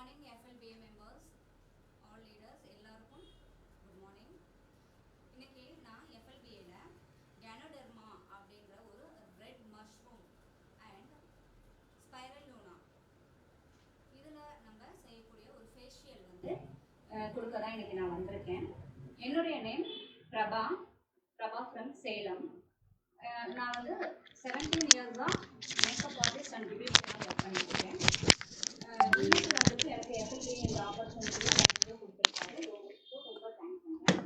morning FLBA members, all leaders, எல்லாருக்கும் good morning. இன்னைக்கு நான் FLBAல Ganoderma அப்படிங்கிற ஒரு red mushroom and spirulina இதில் நம்ம செய்யக்கூடிய ஒரு ஃபேஷியல் வந்து கொடுக்க தான் இன்னைக்கு நான் வந்திருக்கேன். என்னுடைய நேம் பிரபா ஃப்ரம் சேலம். நான் வந்து 17 years தான் மேக்கப் ஆர்டிஸ்ட் அண்ட் பியூட்டிஷியனாக ஒர்க் பண்ணிட்டு இருக்கேன். இன்னைக்கு வந்துட்டு எனக்கு FLBA இந்த ஆப்பர்ச்சுனிட்டி கொடுத்துருக்காரு. ரொம்ப தேங்க்ஸ் பண்ணுறேன்.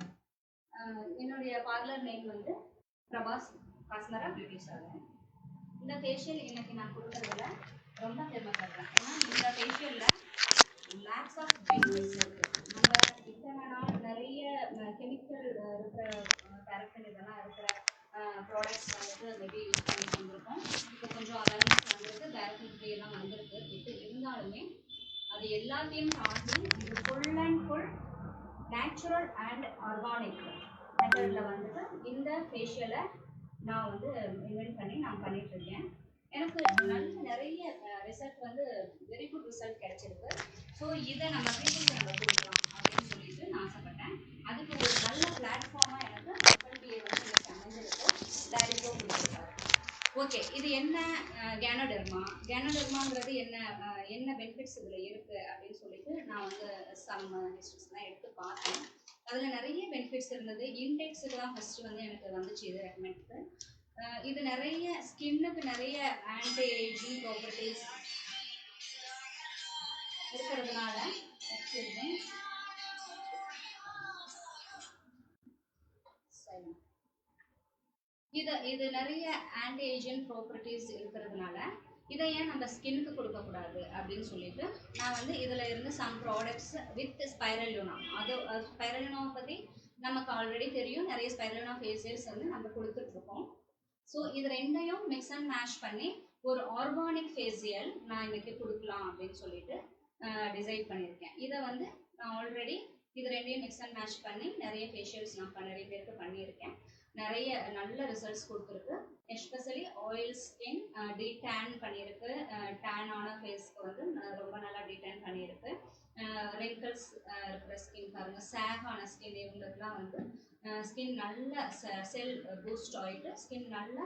என்னுடைய பார்லர் நேம் வந்து பிரபாஸ் காஸ்மரா பியூட்டி சாலன். இந்த ஃபேஷியல் இன்னைக்கு நான் கொடுக்கறதுல ரொம்ப பெருமைப்படுறேன். ஏன்னா இந்த ஃபேஷியலில் லேக்ஸ் ஆஃப் பெனிஃபிட்ஸ் இருக்குது. நம்ம இத்தனை நாள் நிறைய கெமிக்கல் இருக்கிற பேரஃபின் இதெல்லாம் இருக்கிற ப்ராடக்ட்ஸ் வந்துட்டு மேபி யூஸ் பண்ணிட்டு வந்திருக்கோம். இப்போ கொஞ்சம் அவேர்னஸ் வந்திருக்கு, பேரஃபின் ஃப்ரீ எல்லாம் வந்திருக்கு. இப்போ இருந்தாலுமே அது எல்லாத்தையும் தாண்டி இது full and full natural and organic மெத்தடில் வந்துட்டு இந்த ஃபேஷியலை நான் வந்து இன்வென்ட் பண்ணி நான் பண்ணிட்டு இருக்கேன். எனக்கு நிறைய ரிசல்ட் வந்து வெரி குட் ரிசல்ட் கிடைச்சிருக்கு. ஸோ இதை நம்ம பீப்புளுக்கு நம்ம கொடுக்கலாம் அப்படின்னு சொல்லிட்டு நான் ஆசைப்பட்டேன். அதுக்கு ஒரு நல்ல பிளாட்ஃபார்மாக எனக்கு FLBA வந்து எனக்கு அமைஞ்சிருக்கு. டைரக்டாக கொடுத்துருக்காரு. ஓகே, இது என்ன கேனோடெர்மாங்கிறது என்ன பெனிஃபிட்ஸ் இதில் இருக்குது அப்படின்னு சொல்லிட்டு நான் வந்து சம் ஹிஸ்ட்ரிஸ்லாம் எடுத்து பார்த்தேன். அதில் நிறைய பெனிஃபிட்ஸ் இருந்தது. இன்டெக்ஸுக்கு தான் ஃபஸ்ட்டு வந்து எனக்கு வந்துச்சு இது ரெக்கமெண்ட். இது நிறைய ஸ்கின்னுக்கு நிறைய ஆன்டி ஏஜிங் ப்ராப்பர்ட்டிஸ் இருக்கிறதுனால இது நிறைய ஆன்டி ஏஜிங் ப்ராப்பர்ட்டிஸ் இருக்கிறதுனால இதை ஏன் நம்ம ஸ்கின்னுக்கு கொடுக்கக்கூடாது அப்படின்னு சொல்லிட்டு நான் வந்து இதில் இருந்து சம் ப்ராடக்ட்ஸ் வித் ஸ்பைரலுனா, அது ஸ்பைரலுனாவை பற்றி நமக்கு ஆல்ரெடி தெரியும். நிறைய ஸ்பைரலுனா ஃபேஷியல்ஸ் வந்து நம்ம கொடுத்துட்ருக்கோம். ஸோ இது ரெண்டையும் மிக்ஸ் அண்ட் மேஷ் பண்ணி ஒரு ஆர்கானிக் ஃபேஷியல் நான் இன்னைக்கு கொடுக்கலாம் அப்படின்னு சொல்லிட்டு டிசைட் பண்ணியிருக்கேன். இதை வந்து நான் ஆல்ரெடி இது ரெண்டையும் மிக்ஸ் அண்ட் மேஷ் பண்ணி நிறைய ஃபேஷியல்ஸ் நான் நிறைய பேருக்கு பண்ணியிருக்கேன். நிறைய நல்ல ரிசல்ட்ஸ் கொடுத்துருக்கு. எஸ்பெஷலி ஆயில் ஸ்கின் டீடேன் பண்ணியிருக்கு. டேன் ஆன ஃபேஸ்க்கு வந்து ரொம்ப நல்லா டீடேன் பண்ணியிருக்கு. ரிங்கிள்ஸ் இருக்கிற ஸ்கின் பாருங்கள், சேக் ஆன ஸ்கின் இவங்களுக்குலாம் வந்து ஸ்கின் நல்ல செல் பூஸ்ட் ஆகிட்டு ஸ்கின் நல்லா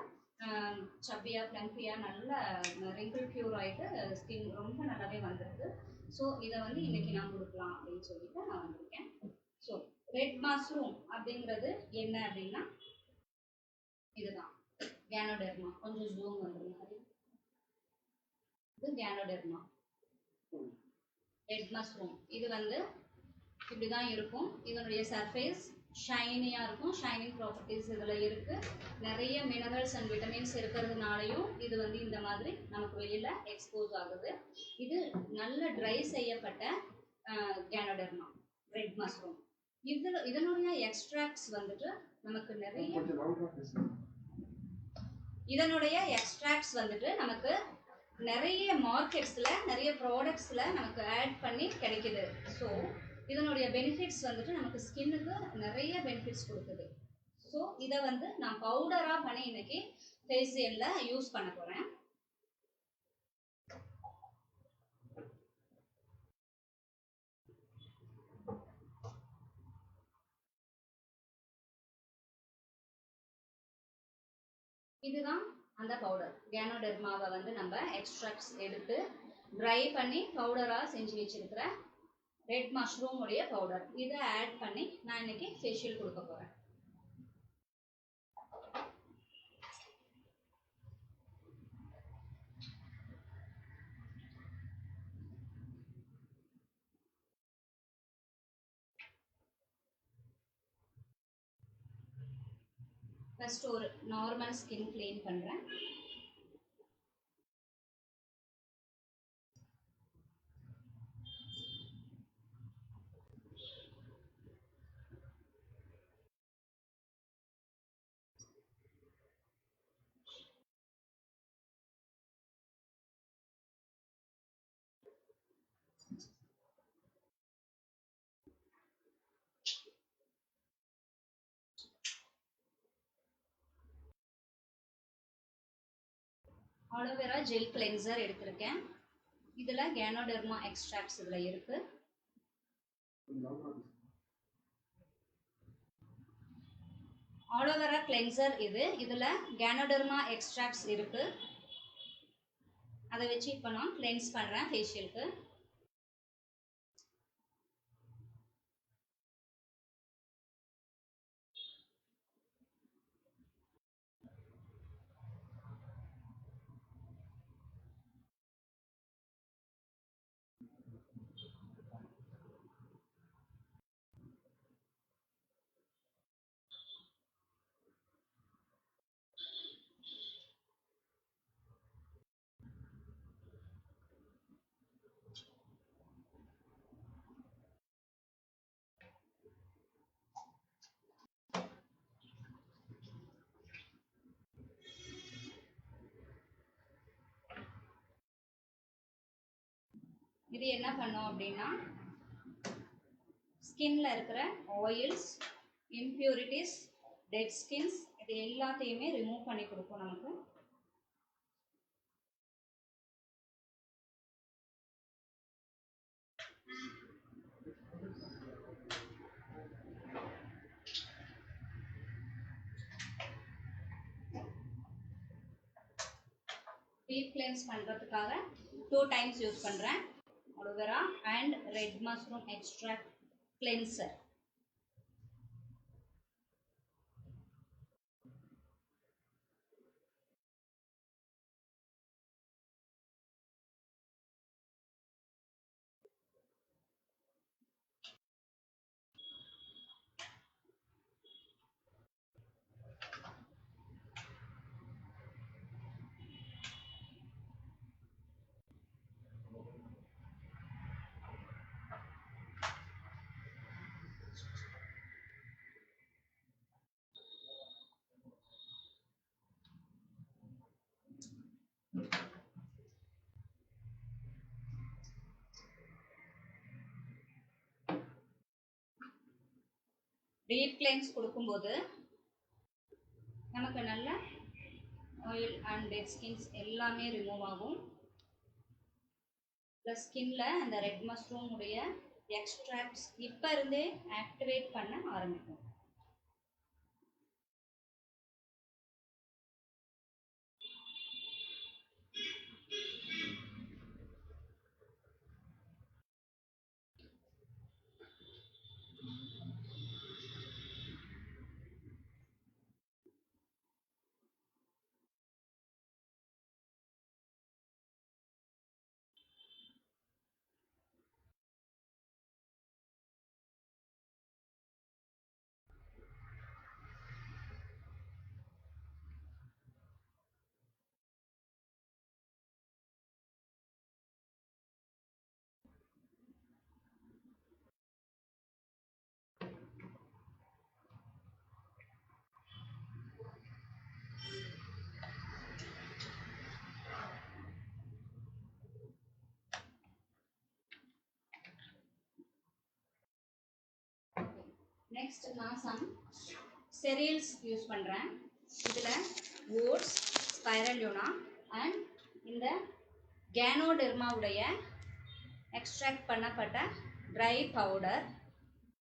சப்பியாக பிளம்பியாக நல்ல ரிங்கிள் க்யூர் ஆகிட்டு ஸ்கின் ரொம்ப நல்லாவே வந்திருக்கு. ஸோ இதை வந்து இன்னைக்கு நான் கொடுக்கலாம் அப்படின்னு சொல்லிட்டு நான் வந்திருக்கேன். ஸோ ரெட் மஷ்ரூம் அப்படிங்கிறது என்ன அப்படின்னா இதுதான் கேனோடெர்மா. கொஞ்சம் ஜூம் வந்துருங்க. இது கேனோடெர்மா ரெட் மஷ்ரூம். இது வந்து இப்படி தான் இருக்கும். இதனுடைய சர்ஃபேஸ் ஷைனியாக இருக்கும். ஷைனிங் ப்ராப்பர்ட்டிஸ் இதில் இருக்குது. நிறைய மினரல்ஸ் அண்ட் விட்டமின்ஸ் இருக்கிறதுனாலையும் இது வந்து இந்த மாதிரி நமக்கு வெளியில் எக்ஸ்போஸ் ஆகுது. இது நல்ல ட்ரை செய்யப்பட்ட கேனோடெர்மா ரெட் மஷ்ரூம். இதனுடைய எக்ஸ்ட்ராக்ட்ஸ் வந்துட்டு நமக்கு நிறைய மார்க்கெட்ஸில் நிறைய ப்ராடக்ட்ஸில் நமக்கு ஆட் பண்ணி கிடைக்குது. ஸோ இதனுடைய பெனிஃபிட்ஸ் வந்துட்டு நமக்கு ஸ்கின்னுக்கு நிறைய பெனிஃபிட்ஸ் கொடுக்குது. ஸோ இதை வந்து நான் பவுடராக பண்ணி இன்னைக்கு ஃபேஷியலில் யூஸ் பண்ண போகிறேன். இதுதான் அந்த பவுடர். கேனோடெர்மாவை வந்து நம்ம எக்ஸ்ட்ராக்ட்ஸ் எடுத்து ட்ரை பண்ணி பவுடராக செஞ்சு வச்சிருக்கிற ரெட் மஷ்ரூம் உடைய பவுடர். இதை ஆட் பண்ணி நான் இன்னைக்கு ஃபேஷியல் கொடுக்க போகிறேன். ஃபர்ஸ்ட் ஒரு நார்மல் ஸ்கின் க்ளீன் பண்ணுறேன். ஆலோவேரா ஜெல் கிளென்சர் எடுத்திருக்கேன். இதில் கேனோடெர்மா எக்ஸ்ட்ராக்ட்ஸ் இதில் இருக்குது. ஆலோவேரா கிளென்சர் இதில் கேனோடெர்மா எக்ஸ்ட்ராக்ட்ஸ் இருக்குது. அதை வச்சு இப்போ நான் கிளென்ஸ் பண்ணுறேன் ஃபேஷியலுக்கு. இது என்ன பண்ணும் அப்படின்னா ஸ்கின்ல இருக்கிற ஆயில்ஸ், இம்பியூரிட்டிஸ், டெட் ஸ்கின்ஸ் இது எல்லாத்தையுமே ரிமூவ் பண்ணி கொடுக்கும் நமக்கு. டீப் கிளென்ஸ் பண்ணுறதுக்காக 2 டைம்ஸ் யூஸ் பண்ணுறேன். Aloe vera and red mushroom extract cleanser. Deep cleanse கொடுக்கும்போது நமக்கு நல்ல ஆயில் அண்ட் டெட் ஸ்கின்ஸ் எல்லாமே ரிமூவ் ஆகும். ப்ளஸ் ஸ்கின்ல அந்த ரெட் மஷ்ரூம் உடைய எக்ஸ்ட்ராக்ட்ஸ் இப்போ இருந்தே ஆக்டிவேட் பண்ண ஆரம்பிக்கும். நெக்ஸ்ட் நான் சம் செரியல்ஸ் யூஸ் பண்ணுறேன். இதில் ஓட்ஸ், ஸ்பைரல்யூனா அண்ட் இந்த கேனோடெர்மாவுடைய எக்ஸ்ட்ராக்ட் பண்ணப்பட்ட ட்ரை பவுடர்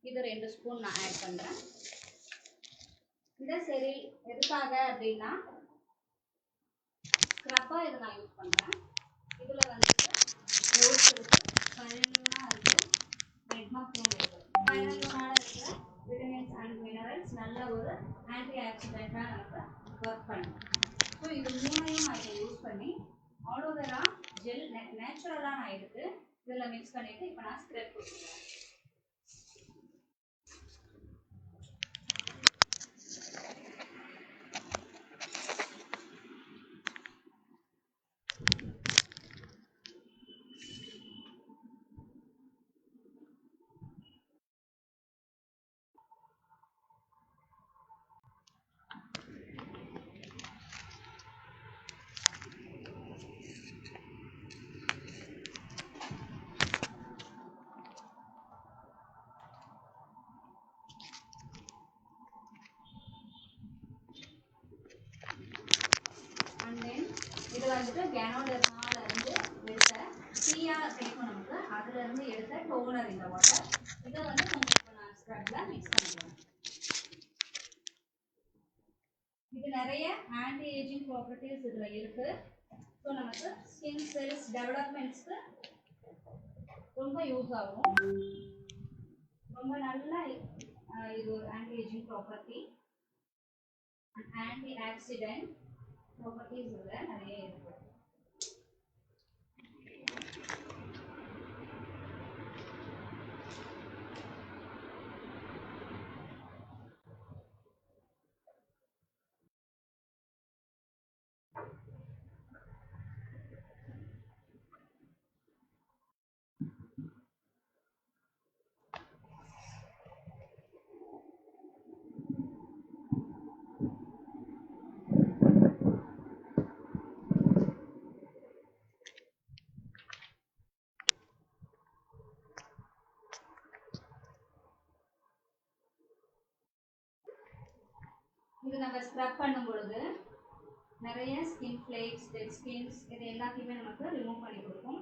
இது 2 ஸ்பூன் நான் ஆட் பண்ணுறேன். இந்த செரியல் எதுக்காக அப்படின்னா ஸ்க்ரப்பாக இதை நான் யூஸ் பண்ணுறேன். இதில் வந்துட்டு ஓட்ஸ் இருக்குது, ஸ்பைரல்யூனா இருக்குது, ரெட் மஷ்ரூம் இருக்குது. ஸ்பைரல்யூனால இருக்கிற விட்டமின்ஸ் அண்ட் மினரல்ஸ் நல்ல ஒரு ஆன்டி ஆக்சிடென்ட்டாக நமக்கு ஒர்க் பண்ணும். ஸோ இது 3ஐயும் நான் இதை யூஸ் பண்ணி ஆலோவேரா ஜெல் நேச்சுரலாக நான் எடுத்து இதில் மிக்ஸ் பண்ணிவிட்டு இப்போ நான் ஸ்க்ரப் கொடுத்துருவேன். இருந்து எடுத்த டோனர் இந்த வாட்டர். இதை வந்து கொஞ்சம் இப்போ நான் ஸ்க்ரப்ல மிக்ஸ் பண்ணிக்கிறேன். இது நிறைய ஆன்டி ஏஜிங் ப்ராப்பர்ட்டிஸ் இதுல இருக்கு. ஸோ நமக்கு ஸ்கின் செல்ஸ் டெவலப்மெண்ட்ஸ்க்கு ரொம்ப யூஸ் ஆகும். ரொம்ப நல்ல இது ஒரு anti ageing property, anti accident properties இதுல நிறைய இருக்கு. இது நம்ம ஸ்க்ரப் பண்ணும் பொழுது நிறைய ஸ்கின் ஃப்ளேக்ஸ், டெட் ஸ்கின்ஸ் இது எல்லாத்தையுமே நமக்கு ரிமூவ் பண்ணி கொடுக்கும்.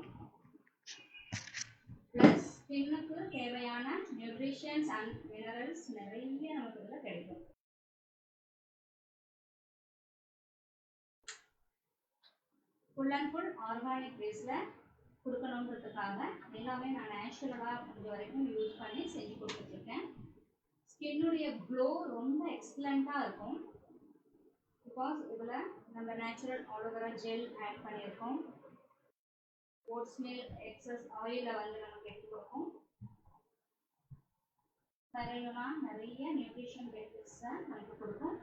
ப்ளஸ் ஸ்கின்னுக்கு தேவையான நியூட்ரிஷன்ஸ் அண்ட் மினரல்ஸ் நிறைய நமக்கு இதில் கிடைக்கும். ஃபுல் அண்ட் ஃபுல் ஆர்கானிக் பேஸில் கொடுக்கணுன்றதுக்காக எல்லாமே நான் நேச்சுரலாக முடிஞ்ச வரைக்கும் யூஸ் பண்ணி செஞ்சு கொடுத்துட்ருக்கேன். ஸ்கின்னுடைய க்ளோ ரொம்ப எக்ஸலண்ட்டாக இருக்கும். பிகாஸ் இதில் நம்ம நேச்சுரல் ஆலோவேரா ஜெல் ஆட் பண்ணியிருக்கோம். ஓட்ஸ் மில் எக்ஸஸ் ஆயிலில் வந்து நமக்கு எடுத்து கொடுக்கும். தரையெல்லாம் நிறைய நியூட்ரிஷன் பெனிஃபிட்ஸை நமக்கு கொடுக்கும்.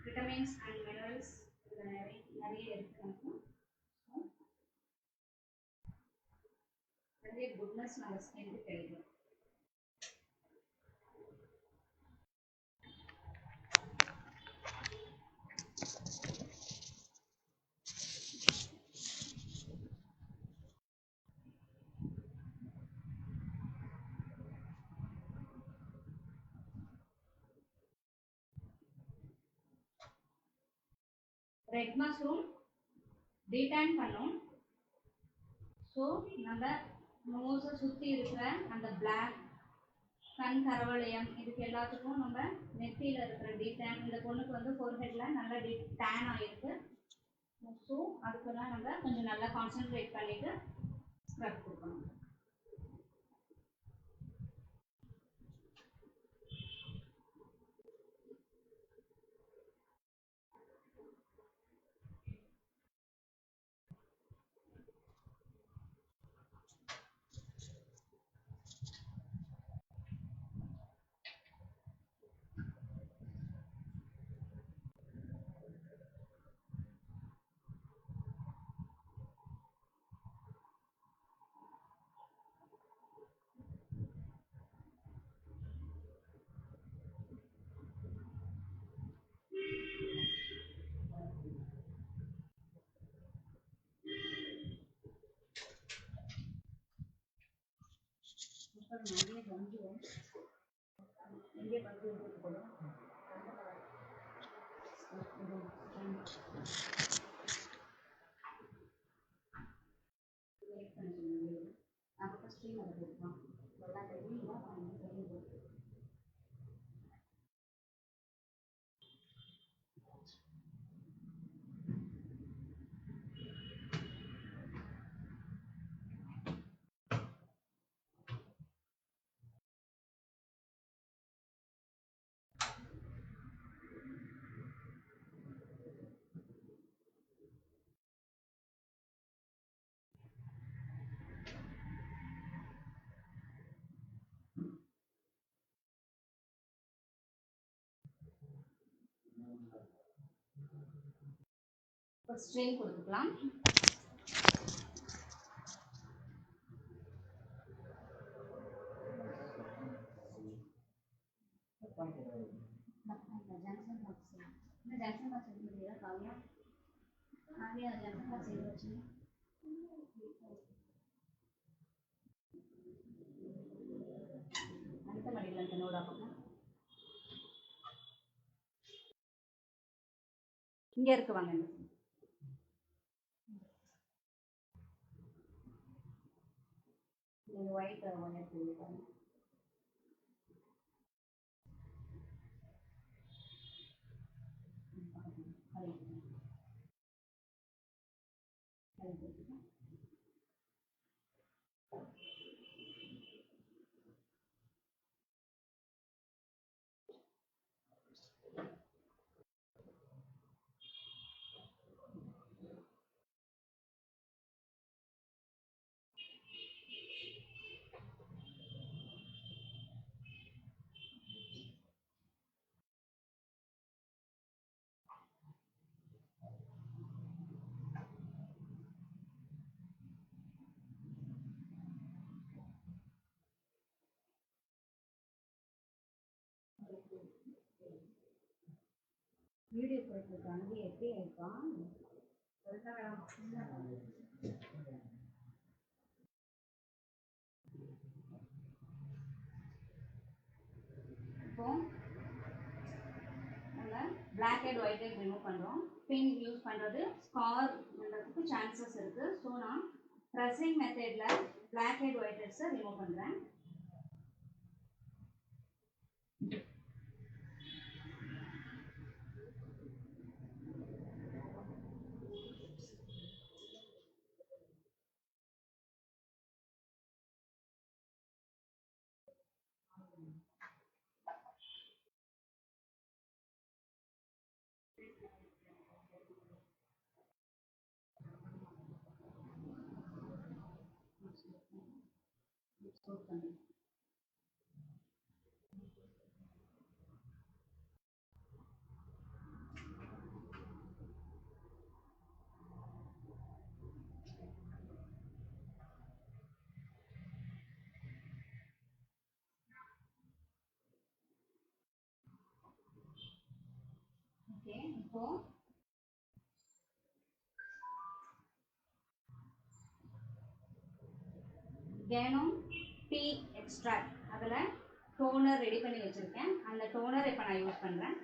விட்டமின்ஸ் அண்ட் மினரல்ஸ் இதில் நிறைய இருக்குது. நமக்கு நிறைய குட்னஸ் நம்ம ஸ்கின்னுக்கு கிடைக்கும். ரெட் மஷ்ரூம் டீடான் பண்ணும். ஸோ நம்ம நோஸை சுற்றி இருக்கிற அந்த பிளாக் கண் கரவளையம் இதுக்கு எல்லாத்துக்கும் நம்ம நெத்தியில் இருக்கிற டீடான், இந்த பொண்ணுக்கு வந்து ஃபோர்ஹெட்டில் நல்லா டேன் ஆகிருக்கு. ஸோ அதுக்கெல்லாம் நம்ம கொஞ்சம் நல்லா கான்சென்ட்ரேட் பண்ணிவிட்டு ஸ்க்ரப் கொடுக்கணும். நிறைய வந்துடும் எங்கே பத்து போடும். அப்போ ஸ்ட்ரீம் அதை போட்டுக்கலாம். ஒரு ஸ்ட்ரெயின் கொடுத்துக்கலாம். ஜங்ஷன் பாக்ஸ் எடுத்து காவியா காவியா ஜங்ஷன் பாக்ஸ் எங்கே வச்சு அடுத்த மடியில் ಅಂತ ನೋಡಪ್ಪ. இங்கே இருக்கு வாங்க. ஒயிட் ஒயர் போயிருக்காங்க. வீடியோ போட்டுருக்காங்க எப்படி இருக்கான் இப்போ நம்ம black head white head remove பண்ணுறோம். பின் யூஸ் பண்ணுறது ஸ்கார் பண்ணுறதுக்கு சான்சஸ் இருக்குது. ஸோ நான் ப்ரெஸ்ஸிங் மெத்தடில் பிளாக் ஹெட் ஒயிட் ஹெட்ஸை ரிமூவ் பண்ணுறேன். ஓகே, இப்போ கேனோம் டீ எக்ஸ்ட்ராக்ட் அதில் டோனர் ரெடி பண்ணி வச்சுருக்கேன். அந்த டோனர் இப்போ நான் யூஸ் பண்ணுறேன்.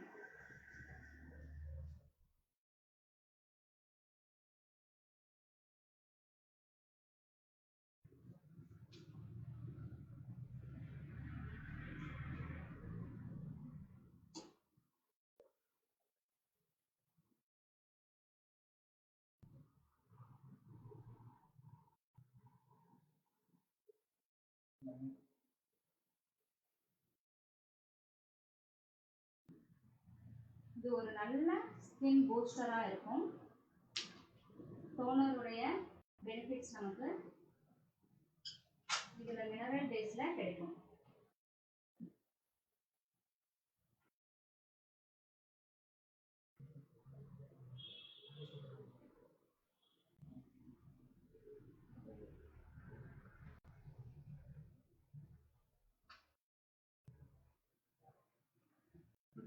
இது ஒரு நல்ல ஸ்கின் பூஸ்டராக இருக்கும். டோனருடைய பெனிஃபிட்ஸ் நமக்கு இதில் மினரல் பேஸில் கிடைக்கும்.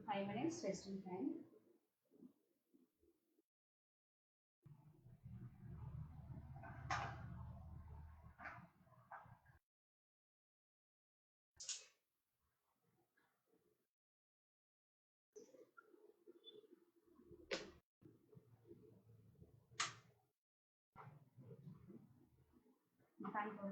Five minutes resting time. Time for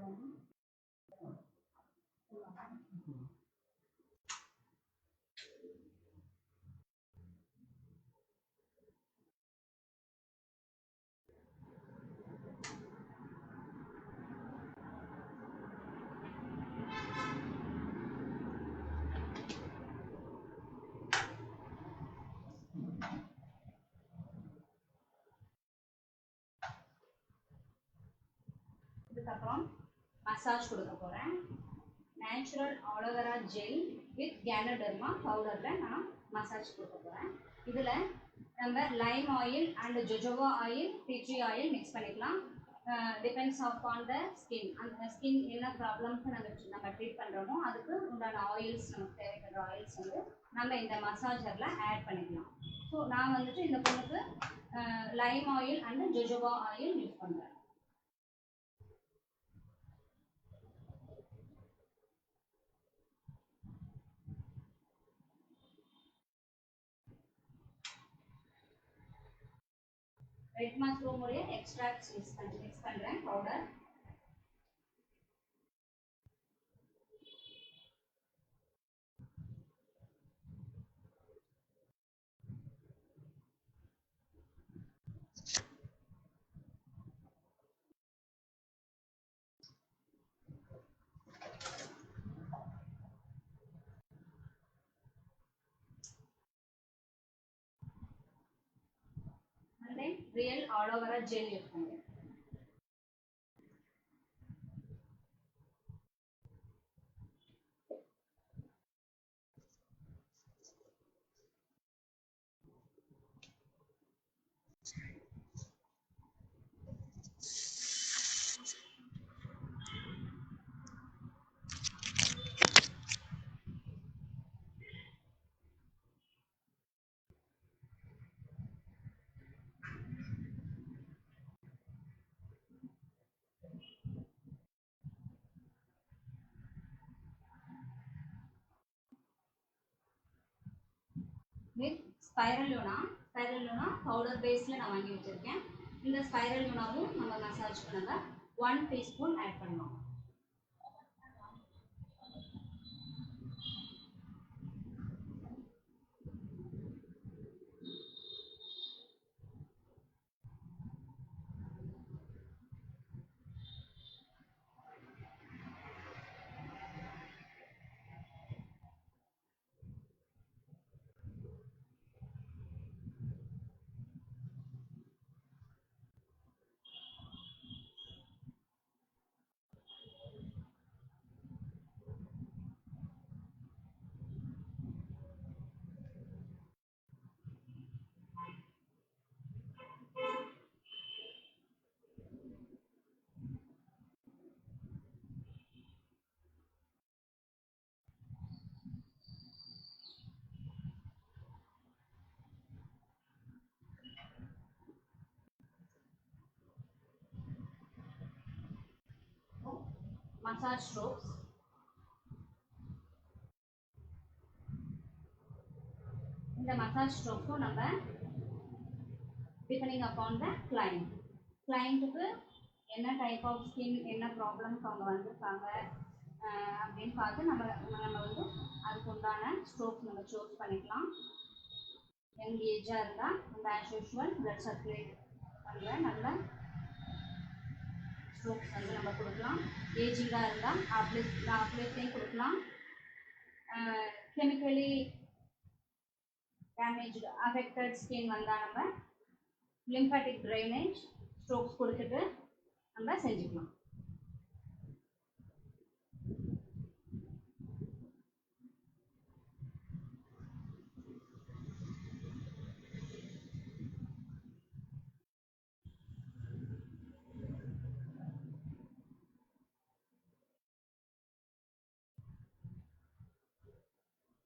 இதுக்கப்புறம் மசாஜ் கொடுக்க போகிறேன். Natural aloe vera gel with ganoderma பவுடரில் நான் மசாஜ் கொடுக்க போகிறேன். இதில் நம்ம lime oil and jojoba oil, tea oil mix பண்ணிக்கலாம். Depends on the skin. அந்த ஸ்கின் என்ன ப்ராப்ளம்க்கு நம்ம ட்ரீட் பண்ணுறோமோ அதுக்கு உண்டான ஆயில்ஸ், நமக்கு தேவைப்படுற ஆயில்ஸ் வந்து நம்ம இந்த மசாஜரில் ஆட் பண்ணிக்கலாம். ஸோ நான் வந்துட்டு இந்த பொண்ணுக்கு lime oil and jojoba oil use பண்ணுறேன். ரெட் மஷ்ரூம் உடைய எக்ஸ்ட்ராக்ட்ஸ் மிக்ஸ் பண்ணுறேன் powder. Real aloe vera gel use பண்ணுங்க. வித் ஸ்பைரலூனா பவுடர் பேஸில் நான் வாங்கி வச்சுருக்கேன். இந்த ஸ்பைரலூனாவும் நம்ம மசாஜ் பண்ணல 1 டீஸ்பூன் ஆட் பண்ணலாம். Massage strokes. இந்த மசாஜ் ஸ்ட்ரோக்கும் நம்ம டிபெண்டிங் அப்பான் த கிளைண்ட்டுக்கு என்ன டைப் ஆஃப் ஸ்கின், என்ன ப்ராப்ளம்க்கு அவங்க வந்திருக்காங்க அப்படின்னு பார்த்து நம்ம வந்து அதுக்கு உண்டான ஸ்ட்ரோக்ஸ் நம்ம சூஸ் பண்ணிக்கலாம். யங் ஏஜாக இருந்தால் நம்ம ஆஸ் யூஷுவல் பிளட் சர்க்குலேட் பண்ணுற நல்ல ஸ்ட்ரோக்ஸ் வந்து நம்ம கொடுக்கலாம். ஏஜிங்காக இருந்தால் ஆப்லேட்லேயும் கொடுக்கலாம். கெமிக்கலி டேமேஜ்டு அஃபெக்டட் ஸ்கின் வந்தால் நம்ம லிம்பாட்டிக் ட்ரைனேஜ் ஸ்ட்ரோக்ஸ் கொடுத்துட்டு நம்ம செஞ்சுக்கலாம்.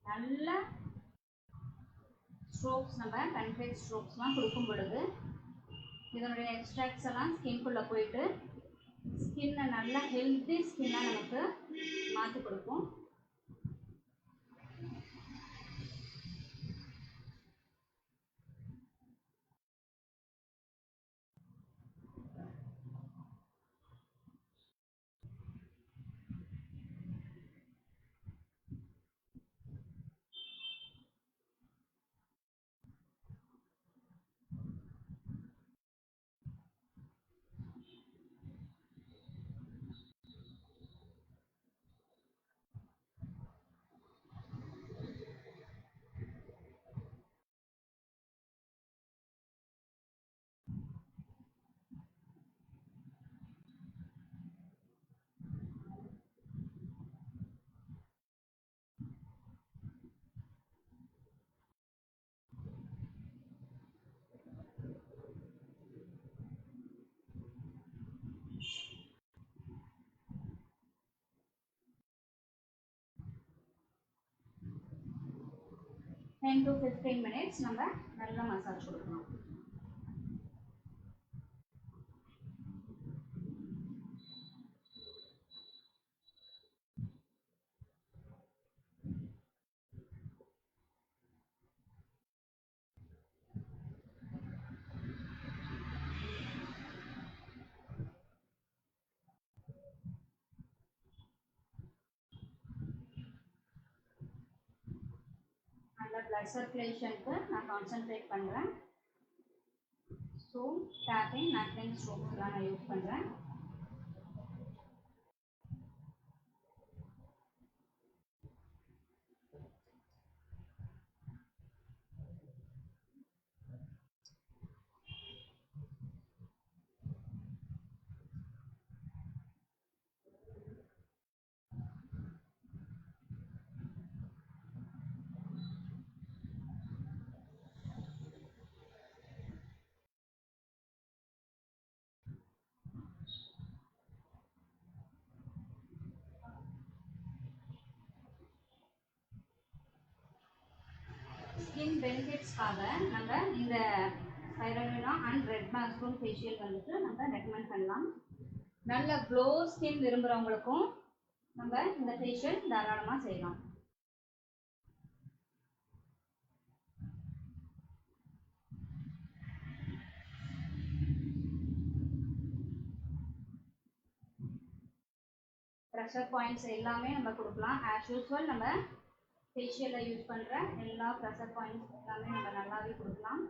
நல்ல ஸ்ட்ரோக்ஸ் நம்ம கன்ஃபெக்ட் ஸ்ட்ரோக்ஸ்லாம் கொடுக்கும் பொழுது இதனுடைய எக்ஸ்ட்ராக்ட்ஸ் எல்லாம் ஸ்கின்குள்ளே போயிட்டு ஸ்கின்னை நல்லா ஹெல்த்தி ஸ்கின்னாக நமக்கு மாற்றி கொடுக்கும். Ten to 15 minutes நம்ம நல்லா மசாஜ் கொடுக்கணும். நல்லா பிளட் சர்க்குலேஷனுக்கு நான் கான்சென்ட்ரேட் பண்ணுறேன். ஸோ டேப்பிங் நக்லிங் ஸ்ட்ரோக்ஸ்லாம் நான் யூஸ் பண்ணுறேன். பெனிஃபிட்ஸ்க்காக நம்ம இந்த ஸ்பைரலுனா அண்ட் ரெட் மஷ்ரூம் ஃபேஷியல் வந்துட்டு நம்ம ரெக்கமெண்ட் பண்ணலாம். நல்ல க்ளோ ஸ்கின் விரும்புகிறவங்களுக்கும் நம்ம இந்த ஃபேஷியல் தாராளமாக செய்யலாம். ப்ரெஷர் பாயிண்ட்ஸ் எல்லாமே நம்ம கொடுக்கலாம். ஆஸ் யூஸ்வல் நம்ம ஃபேஷியலில் யூஸ் பண்ணுற எல்லா ப்ரெஷர் பாயிண்ட்ஸ் எல்லாமே நம்ம நல்லாவே கொடுக்கலாம்.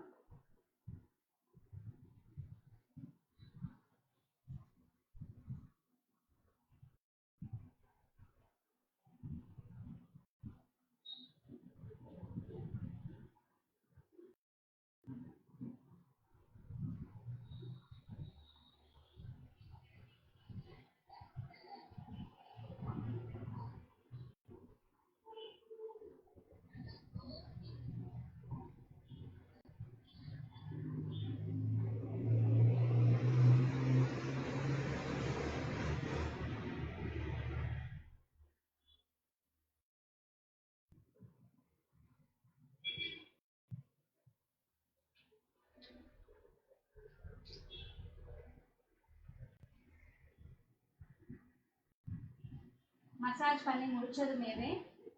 மசாஜ் பண்ணி முடிச்சதுமேவே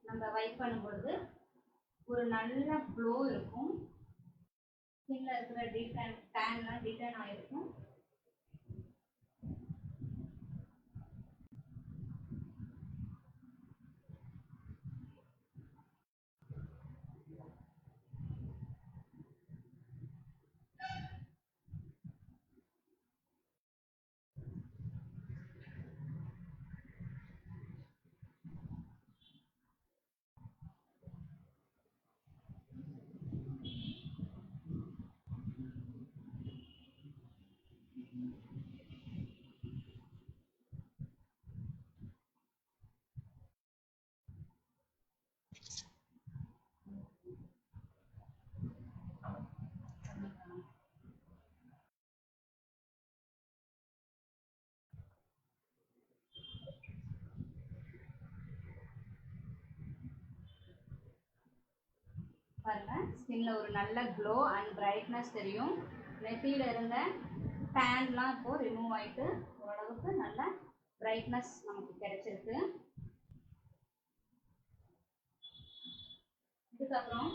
நம்ம வைப் பண்ணும்பொழுது ஒரு நல்ல க்ளோ இருக்கும். ஸ்கின்ல இருக்கிற டேன்லாம் டிட்டன் ஆகிருக்கும். பாருங்க, ஸ்கின்ல ஒரு நல்ல க்ளோ அண்ட் பிரைட்னஸ் தெரியும். நெத்தியில இருந்த டேன்லாம் இப்போ ரிமூவ் ஆயிட்டு ஓரளவுக்கு நல்ல பிரைட்னஸ் நமக்கு கிடைச்சிருக்கு. இதுக்கப்புறம்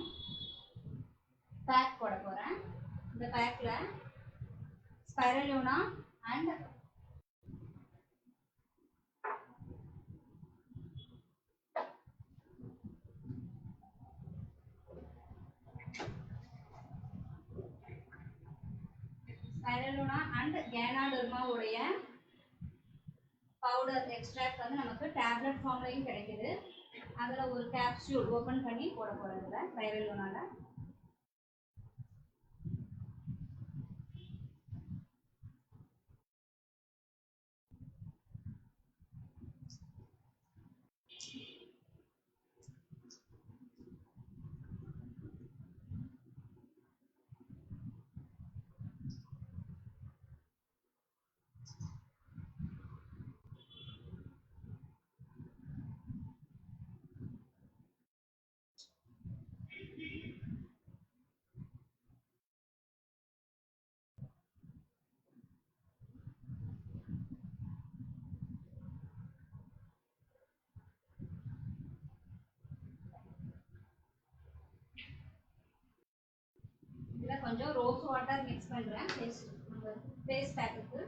பேக் போட போறேன். இந்த பேக்ல ஸ்பைரலூனா அண்ட் ஸ்பைரலூனா அண்ட் கேனாடெர்மா உடைய பவுடர் எக்ஸ்ட்ராக்ட் வந்து நமக்கு டேப்லெட் ஃபார்ம்லையும் கிடைக்குது. அதில் ஒரு கேப்சூல் ஓப்பன் பண்ணி போட போகிறதுல ஸ்பைரலூனால. இதில் கொஞ்சம் ரோஸ் வாட்டர் மிக்ஸ் பண்ணுறேன் ஃபேஸ் பேக்குக்கு.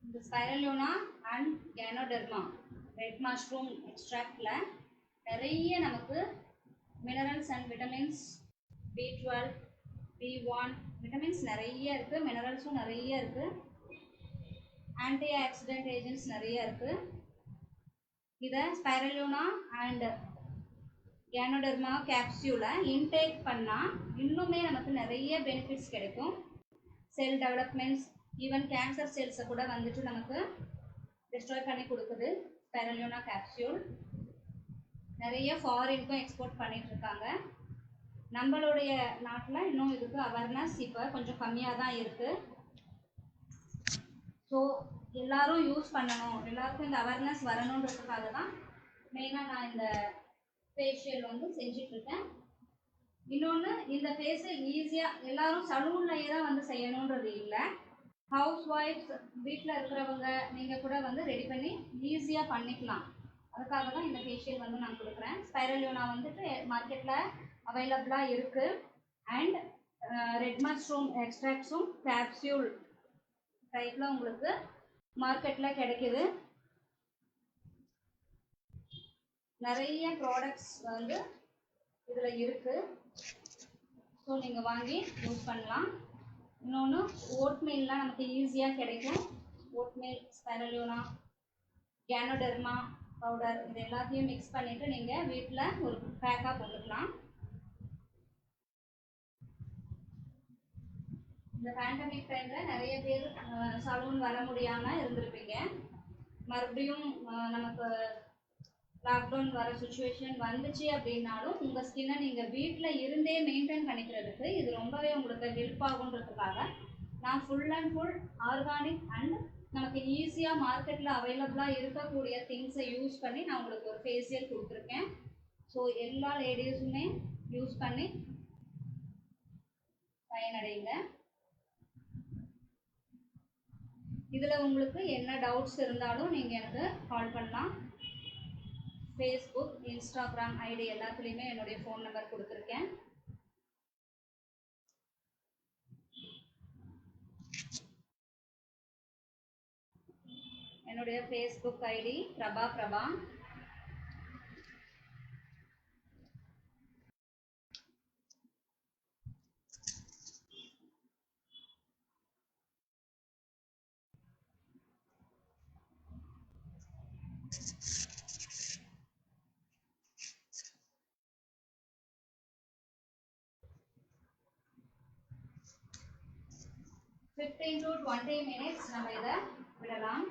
இந்த ஸ்பைரலூனா அண்ட் கேனோடெர்மா ரெட் மஷ்ரூம் எக்ஸ்ட்ராக்டில் நிறைய நமக்கு minerals and vitamins B12 B1 vitamins நிறைய இருக்குது. மினரல்ஸும் நிறைய இருக்குது. ஆன்டி ஆக்சிடென்ட் ஏஜென்ட்ஸ் நிறைய இருக்குது. இதை ஸ்பைரலூனா அண்ட் கேனோடெர்மா கேப்சியூலை இன்டேக் பண்ணால் இன்னுமே நமக்கு நிறைய பெனிஃபிட்ஸ் கிடைக்கும். செல் டெவலப்மெண்ட்ஸ், ஈவன் கேன்சர் செல்ஸை கூட வந்துட்டு நமக்கு டிஸ்ட்ராய் பண்ணி கொடுக்குது ஸ்பைரலியோனா கேப்சியூல். நிறைய ஃபாரினுக்கும் எக்ஸ்போர்ட் பண்ணிட்டு இருக்காங்க. நம்மளுடைய நாட்டில் இன்னும் இதுக்கு அவேர்னஸ் இப்போ கொஞ்சம் கம்மியாக தான் இருக்குது. ஸோ எல்லாரும் யூஸ் பண்ணணும், எல்லாருக்கும் இந்த அவேர்னஸ் வரணுன்றதுக்காக தான் மெயினாக நான் இந்த ஃபேஷியல் வந்து செஞ்சிட்ருக்கேன். இன்னொன்று, இந்த ஃபேஷியல் ஈஸியாக எல்லாரும் சலூன்லையே தான் வந்து செய்யணுன்றது இல்லை. ஹவுஸ் ஒய்ஃப்ஸ், வீட்டில் இருக்கிறவங்க நீங்கள் கூட வந்து ரெடி பண்ணி ஈஸியாக பண்ணிக்கலாம். அதுக்காக தான் இந்த ஃபேஷியல் வந்து நான் கொடுக்குறேன். ஸ்பைரலியோனா வந்துட்டு மார்க்கெட்டில் அவைலபிளாக இருக்குது. அண்ட் ரெட் மஷ்ரூம் எக்ஸ்ட்ராக்ட்ஸும் கேப்சியூல் டைப்பில் உங்களுக்கு மார்க்கெட்டில் கிடைக்குது. நிறைய ப்ராடக்ட்ஸ் வந்து இதில் இருக்குது. ஸோ நீங்கள் வாங்கி யூஸ் பண்ணலாம். இன்னொன்று, ஓட்மீல்லாம் நமக்கு ஈஸியாக கிடைக்கும். ஓட்மீல், ஸ்பைரலியோனா, கேனோடெர்மா பவுடர், இது எல்லாத்தையும் மிக்ஸ் பண்ணிவிட்டு நீங்கள் வீட்டில் ஒரு பேக்காக போட்டுக்கலாம். இந்த பேண்டமிக் டைமில் நிறைய பேர் சலூன் வர முடியாமல் இருந்திருப்பீங்க. மறுபடியும் நமக்கு லாக்டவுன் வர சுச்சுவேஷன் வந்துச்சு அப்படின்னாலும் உங்கள் ஸ்கின்னை நீங்கள் வீட்டில் இருந்தே மெயின்டைன் பண்ணிக்கிறதுக்கு இது ரொம்பவே உங்களுக்கு ஹெல்ப் ஆகுன்றதுக்காக நான் full and full organic and நமக்கு ஈஸியாக மார்க்கெட்டில் அவைலபிளாக இருக்கக்கூடிய திங்ஸை யூஸ் பண்ணி நான் உங்களுக்கு ஒரு ஃபேஷியல் கொடுத்துருக்கேன். ஸோ எல்லா லேடிஸுமே யூஸ் பண்ணி பயனடைங்க. இதில் உங்களுக்கு என்ன டவுட்ஸ் இருந்தாலும் நீங்கள் எனக்கு கால் பண்ணலாம். ஃபேஸ்புக், இன்ஸ்டாகிராம் ஐடி எல்லாத்துலேயுமே என்னுடைய ஃபோன் நம்பர் கொடுத்துருக்கேன். என்னுடைய Facebook ID Prabha. Fifteen to 20 minutes நம்ம இதை விடலாம்.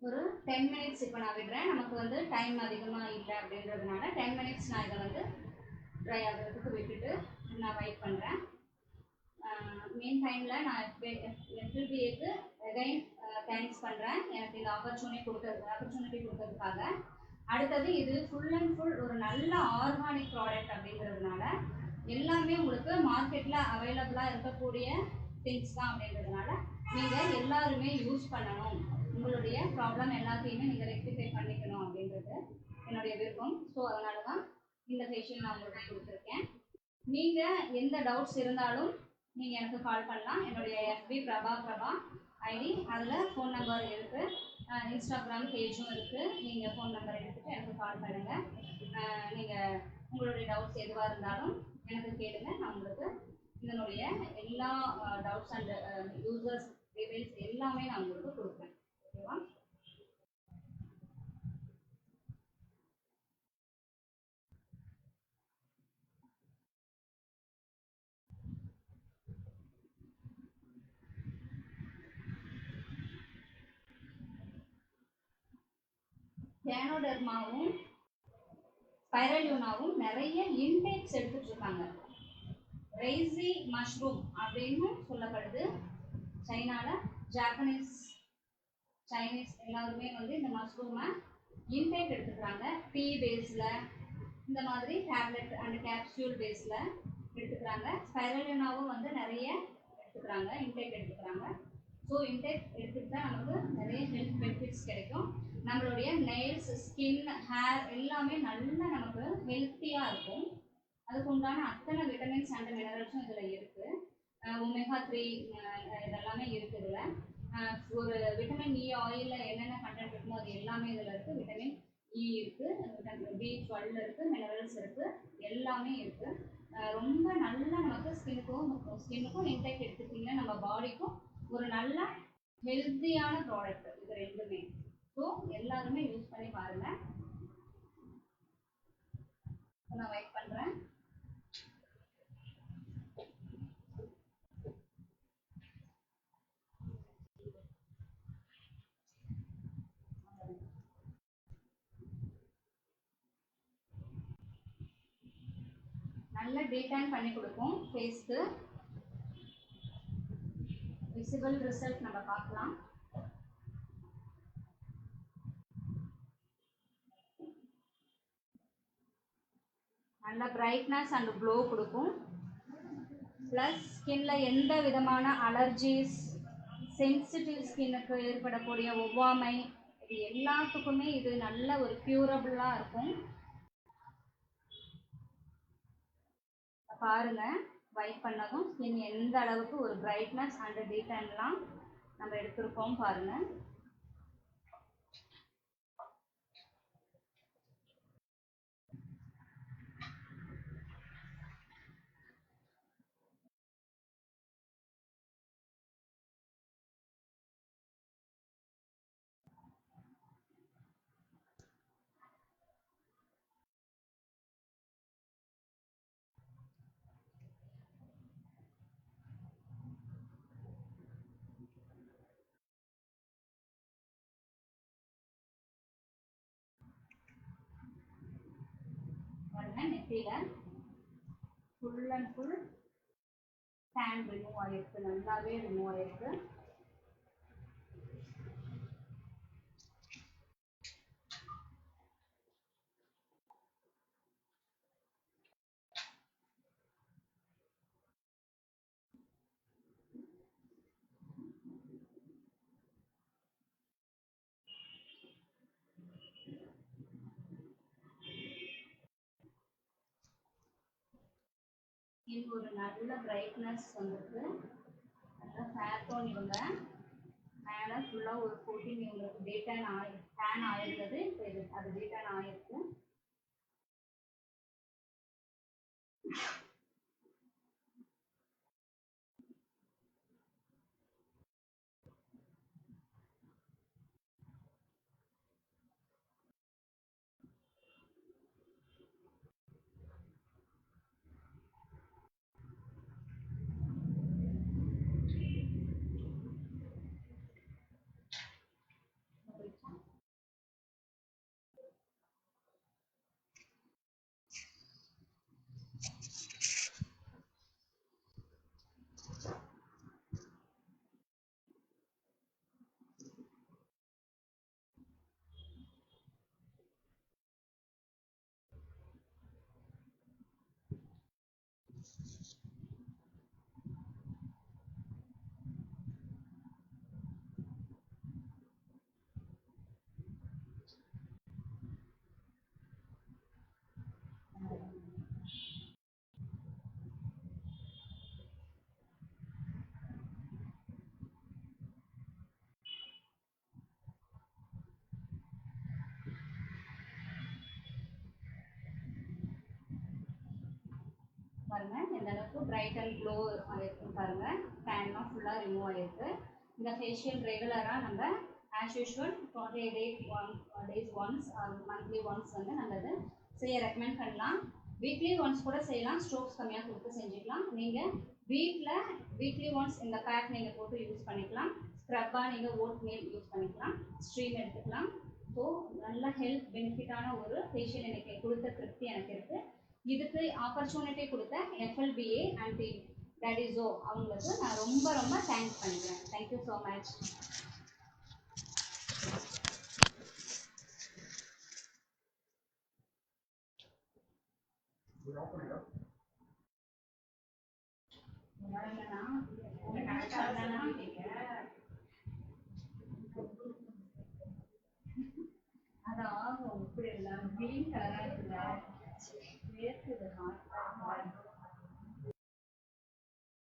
ஒரு 10 மினிட்ஸ் இப்போ நான் விடுறேன். நமக்கு வந்து டைம் அதிகமாக இல்லை அப்படின்றதுனால 10 மினிட்ஸ் நான் இதை வந்து ட்ரை ஆகிறதுக்கு விட்டுட்டு நான் வெயிட் பண்ணுறேன். மெயின் டைமில் நான் எஃப்எல்பிஏக்கு அகைன் தேங்க்ஸ் பண்ணுறேன், எனக்கு இந்த ஆப்பர்ச்சுனிட்டி கொடுத்ததுக்காக. அடுத்தது இது ஃபுல் அண்ட் ஃபுல் ஒரு நல்ல ஆர்கானிக் ப்ராடக்ட் அப்படிங்கிறதுனால எல்லாமே உங்களுக்கு மார்க்கெட்டில் அவைலபிளாக இருக்கக்கூடிய திங்ஸ் தான் அப்படின்றதுனால நீங்கள் எல்லாருமே யூஸ் பண்ணணும். உங்களுடைய ப்ராப்ளம் எல்லாத்தையுமே நீங்கள் ரெக்டிஃபை பண்ணிக்கணும் அப்படின்றது என்னுடைய விருப்பம். ஸோ அதனால தான் இந்த ஃபேஷியல் நான் உங்களுக்கு கொடுத்துருக்கேன். நீங்கள் எந்த டவுட்ஸ் இருந்தாலும் நீங்கள் எனக்கு கால் பண்ணலாம். என்னுடைய எஃபி பிரபா ஐடி, அதில் ஃபோன் நம்பர் இருக்குது, இன்ஸ்டாகிராம் பேஜும் இருக்குது. நீங்கள் ஃபோன் நம்பர் எடுத்துகிட்டு எனக்கு கால் பண்ணுங்கள். நீங்கள் உங்களுடைய டவுட்ஸ் எதுவாக இருந்தாலும் எனக்கு கேளுங்க. நான் உங்களுக்கு இதனுடைய எல்லா டவுட்ஸ் அண்ட் யூசர்ஸ் டீடைல்ஸ் எல்லாமே நான் உங்களுக்கு கொடுப்பேன். ஓகேவா? கேனோடெர்மாவும் ஸ்பைரலியோனாவும் நிறைய இன்டேக்ஸ் எடுத்துட்டு இருக்காங்க. ரெய்சி மஷ்ரூம் அப்படின்னு சொல்லப்படுது. சைனாவில் சைனீஸ் எல்லாருமே வந்து இந்த மஷ்ரூமை இன்டேக் எடுத்துக்கிறாங்க. டீ பேஸில், இந்த மாதிரி டேப்லெட் அண்ட் கேப்சூல் பேஸில் எடுத்துக்கிறாங்க. ஸ்பைரலியோனாவும் வந்து நிறைய எடுத்துக்கிறாங்க, இன்டேக் எடுத்துக்கிறாங்க. ஸோ இன்டேக் எடுத்துட்டு தான் நமக்கு நிறைய ஹெல்த் பெனிஃபிட்ஸ் கிடைக்கும். நம்மளுடைய நெயில்ஸ், ஸ்கின், ஹேர் எல்லாமே நல்லா நமக்கு ஹெல்த்தியாக இருக்கும். அதுக்கு உண்டான அத்தனை விட்டமின்ஸ் அண்ட் மினரல்ஸும் இதில் இருக்குது. ஒமேகா 3 இதெல்லாமே இருக்குது இதில். ஒரு விட்டமின் இ ஆயிலில் என்னென்ன கண்டென்ட் இருக்குமோ அது எல்லாமே இதில் இருக்குது. விட்டமின் இ இருக்குது, விட்டமின் B12 இருக்குது, மினரல்ஸ் இருக்குது, எல்லாமே இருக்குது. ரொம்ப நல்லா நமக்கு ஸ்கின்னுக்கும் இன்டேக் எடுத்துக்கிட்டிங்கன்னா நம்ம பாடிக்கும் ஒரு நல்ல ஹெல்த்தியான ப்ராடக்ட் இது ரெண்டுமே. ஸோ எல்லாருமே யூஸ் பண்ணி பாருங்கள். நான் வெயிட் பண்ணுறேன். நல்ல டீடைன் பண்ணி கொடுக்கும் ஃபேஸ்க்கு. விசிபிள் ரிசல்ட் நம்ம பார்க்கலாம். நல்ல பிரைட்னஸ் அண்ட் க்ளோ கொடுக்கும். ப்ளஸ் ஸ்கின்ல எந்த விதமான அலர்ஜிஸ், சென்சிட்டிவ் ஸ்கின்னுக்கு ஏற்படக்கூடிய ஒவ்வாமை, இது எல்லாத்துக்குமே இது நல்ல ஒரு க்யூரபிளாக இருக்கும். பாருங்க, வைப் பண்ணதும் ஸ்கின் எந்த அளவுக்கு ஒரு பிரைட்னஸ் அண்ட் டீடைன்லாம் நம்ம எடுத்திருக்கோம் பாருங்க. நெத்தியில் full and full tan remove ஆகிருக்கு, நல்லாவே ரிமூவ் ஆகிருக்கு. ஸ்கின் ஒரு நல்ல பிரைட்னஸ் வந்துருக்கு. நல்லா ஃபேர் டோன் இவங்க மேலே ஃபுல்லாக ஒரு கோட்டிங் இவங்களுக்கு டேன் ஆயிருந்தது. இப்போ இது அது டீடைன் ஆயிருக்கு. பாருங்க எந்த அளவுக்கு பிரைட் அண்ட் க்ளோ ஆகிருக்கு பாருங்க. டேன்லாம் ஃபுல்லாக ரிமூவ் ஆகிருக்கு. இந்த ஃபேஷியல் ரெகுலராக நம்ம as usual 28 days once monthly once வந்து நம்ம இதை செய்ய ரெக்கமெண்ட் பண்ணலாம். வீக்லி ஒன்ஸ் கூட செய்யலாம். ஸ்ட்ரோக்ஸ் கம்மியாக கொடுத்து செஞ்சுக்கலாம். நீங்கள் வீக்லி ஒன்ஸ் இந்த பேக் நீங்கள் போட்டு யூஸ் பண்ணிக்கலாம். ஸ்க்ரப்பாக நீங்கள் ஓட் மீல் யூஸ் பண்ணிக்கலாம். ஸ்ட்ரீம் எடுத்துக்கலாம். ஸோ நல்ல ஹெல்த் பெனிஃபிட்டான ஒரு ஃபேஷியல் எனக்கு கொடுத்த திருப்தி எனக்கு இருக்குது. இதுக்கு ஆப்பர்ச்சுனிட்டி கொடுத்த FLBA அண்ட் டேடிஸோ அவங்களுக்கு நான் ரொம்ப ரொம்ப தேங்க்ஸ் பண்ணிக்கிறேன். Thank you so much. என்னன்னா தாகம் இப்படி எல்லாம் வீண் தராதுல வேர்க்குது ஹார்ட்